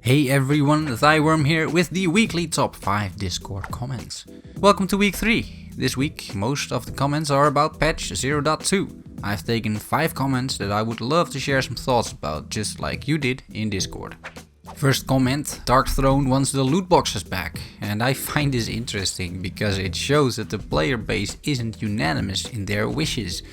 Hey everyone, Thyworm here with the weekly top 5 Discord comments. Welcome to week 3. This week, most of the comments are about patch 0.2. I've taken 5 comments that I would love to share some thoughts about, just like you did in Discord. First comment, Darkthrone wants the loot boxes back, and I find this interesting because it shows that the player base isn't unanimous in their wishes.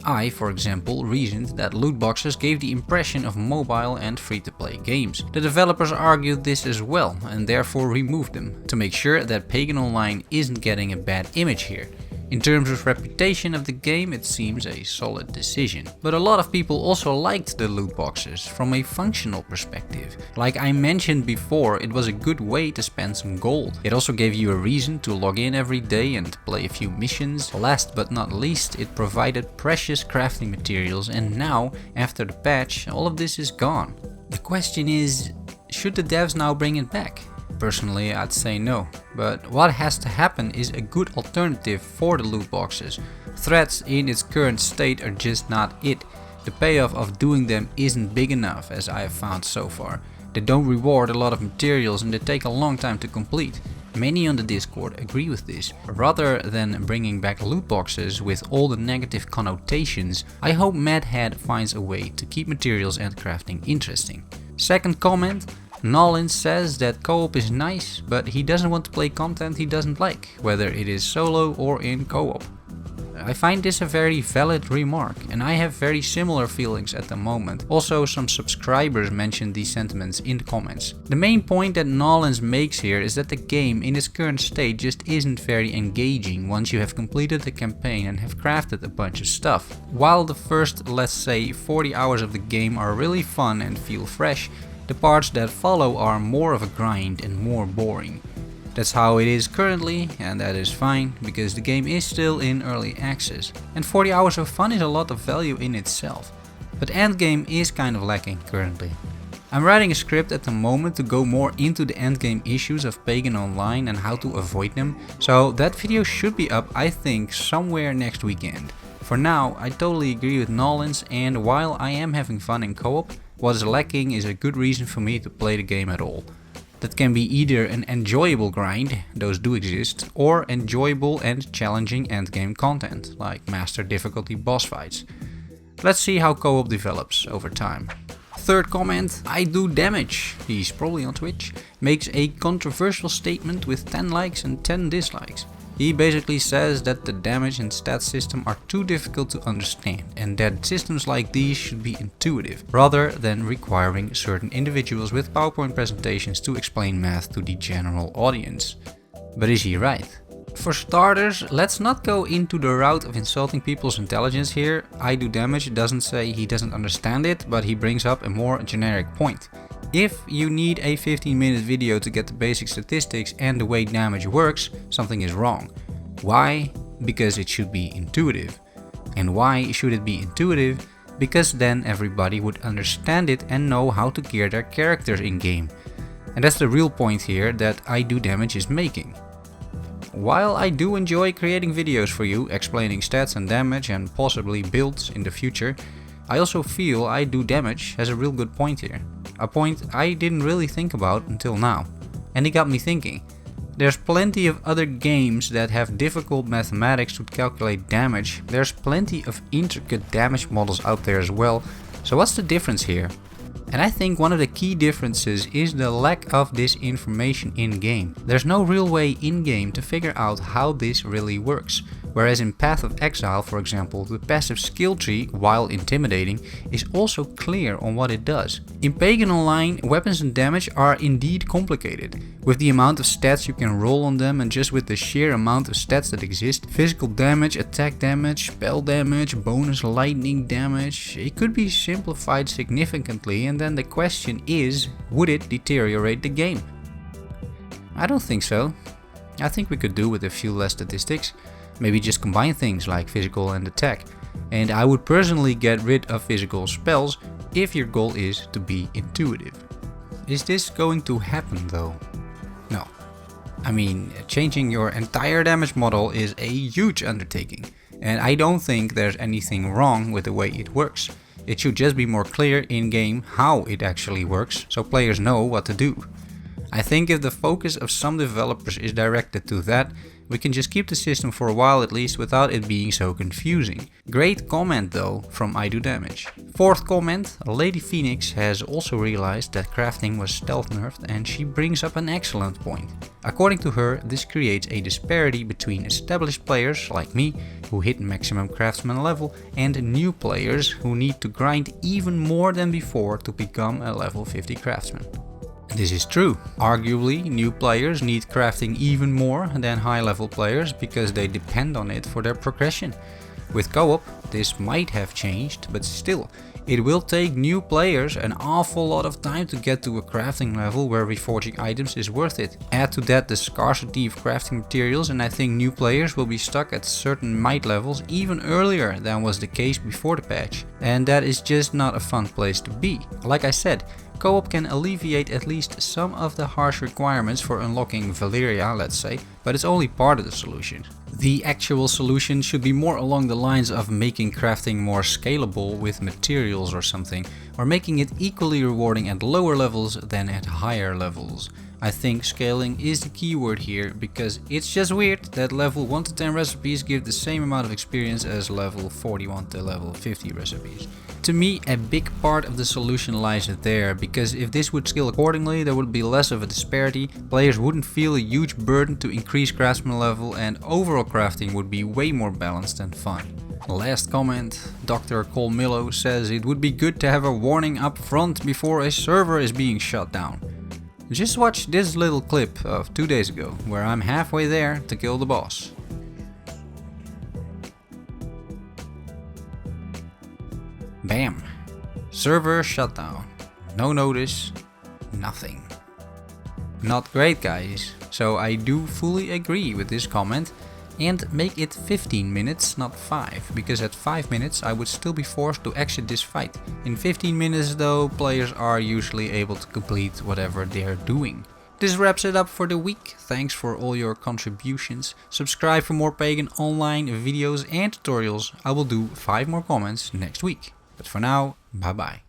I, for example, reasoned that loot boxes gave the impression of mobile and free-to-play games. The developers argued this as well and therefore removed them, to make sure that Pagan Online isn't getting a bad image here. In terms of reputation of the game, it seems a solid decision. But a lot of people also liked the loot boxes from a functional perspective. Like I mentioned before, it was a good way to spend some gold. It also gave you a reason to log in every day and play a few missions. Last but not least, it provided precious crafting materials, and now, after the patch, all of this is gone. The question is, should the devs now bring it back? Personally, I'd say no, but what has to happen is a good alternative for the loot boxes. Threats in its current state are just not it. The payoff of doing them isn't big enough, as I have found so far. They don't reward a lot of materials and they take a long time to complete. Many on the Discord agree with this. Rather than bringing back loot boxes with all the negative connotations, I hope Madhead finds a way to keep materials and crafting interesting. Second comment, Nolan says that co-op is nice, but he doesn't want to play content he doesn't like, whether it is solo or in co-op. I find this a very valid remark, and I have very similar feelings at the moment. Also, some subscribers mentioned these sentiments in the comments. The main point that Nolans makes here is that the game in its current state just isn't very engaging once you have completed the campaign and have crafted a bunch of stuff. While the first, let's say, 40 hours of the game are really fun and feel fresh, the parts that follow are more of a grind and more boring. That's how it is currently, and that is fine, because the game is still in early access. And 40 hours of fun is a lot of value in itself. But endgame is kind of lacking currently. I'm writing a script at the moment to go more into the endgame issues of Pagan Online and how to avoid them, so that video should be up, I think, somewhere next weekend. For now, I totally agree with Nolans, and while I am having fun in co-op, what is lacking is a good reason for me to play the game at all. That can be either an enjoyable grind, those do exist, or enjoyable and challenging endgame content, like master difficulty boss fights. Let's see how co-op develops over time. Third comment, I do damage, he's probably on Twitch, makes a controversial statement with 10 likes and 10 dislikes. He basically says that the damage and stats system are too difficult to understand and that systems like these should be intuitive, rather than requiring certain individuals with PowerPoint presentations to explain math to the general audience. But is he right? For starters, let's not go into the route of insulting people's intelligence here. I do damage doesn't say he doesn't understand it, but he brings up a more generic point. If you need a 15-minute video to get the basic statistics and the way damage works, something is wrong. Why? Because it should be intuitive. And why should it be intuitive? Because then everybody would understand it and know how to gear their characters in-game. And that's the real point here that I do damage is making. While I do enjoy creating videos for you, explaining stats and damage and possibly builds in the future, I also feel I do damage has a real good point here. A point I didn't really think about until now. And it got me thinking. There's plenty of other games that have difficult mathematics to calculate damage. There's plenty of intricate damage models out there as well. So what's the difference here? And I think one of the key differences is the lack of this information in-game. There's no real way in-game to figure out how this really works. Whereas in Path of Exile, for example, the passive skill tree, while intimidating, is also clear on what it does. In Pagan Online, weapons and damage are indeed complicated. With the amount of stats you can roll on them and just with the sheer amount of stats that exist, physical damage, attack damage, spell damage, bonus lightning damage, it could be simplified significantly, and then the question is, would it deteriorate the game? I don't think so. I think we could do with a few less statistics. Maybe just combine things like physical and attack. And I would personally get rid of physical spells if your goal is to be intuitive. Is this going to happen though? No. I mean, changing your entire damage model is a huge undertaking. And I don't think there's anything wrong with the way it works. It should just be more clear in game how it actually works, so players know what to do. I think if the focus of some developers is directed to that, we can just keep the system for a while at least without it being so confusing. Great comment though from I Do Damage. Fourth comment, Lady Phoenix has also realized that crafting was stealth nerfed and she brings up an excellent point. According to her, this creates a disparity between established players like me, who hit maximum craftsman level, and new players who need to grind even more than before to become a level 50 craftsman. This is true. Arguably, new players need crafting even more than high level players because they depend on it for their progression. With co-op, this might have changed, but still, it will take new players an awful lot of time to get to a crafting level where reforging items is worth it. Add to that the scarcity of crafting materials, and I think new players will be stuck at certain might levels even earlier than was the case before the patch. And that is just not a fun place to be. Like I said, co-op can alleviate at least some of the harsh requirements for unlocking Valeria, let's say, but it's only part of the solution. The actual solution should be more along the lines of making crafting more scalable with materials or something, or making it equally rewarding at lower levels than at higher levels. I think scaling is the keyword here, because it's just weird that level 1 to 10 recipes give the same amount of experience as level 41 to level 50 recipes. To me, a big part of the solution lies there, because if this would scale accordingly, there would be less of a disparity, players wouldn't feel a huge burden to increase craftsman level, and overall crafting would be way more balanced and fun. Last comment, Dr. Colmillo says it would be good to have a warning up front before a server is being shut down. Just watch this little clip of 2 days ago, where I'm halfway there to kill the boss. Bam! Server shutdown. No notice, nothing. Not great, guys. So I do fully agree with this comment and make it 15 minutes, not 5, because at 5 minutes I would still be forced to exit this fight. In 15 minutes though, players are usually able to complete whatever they're doing. This wraps it up for the week. Thanks for all your contributions. Subscribe for more Pagan Online videos and tutorials. I will do 5 more comments next week. But for now, bye bye.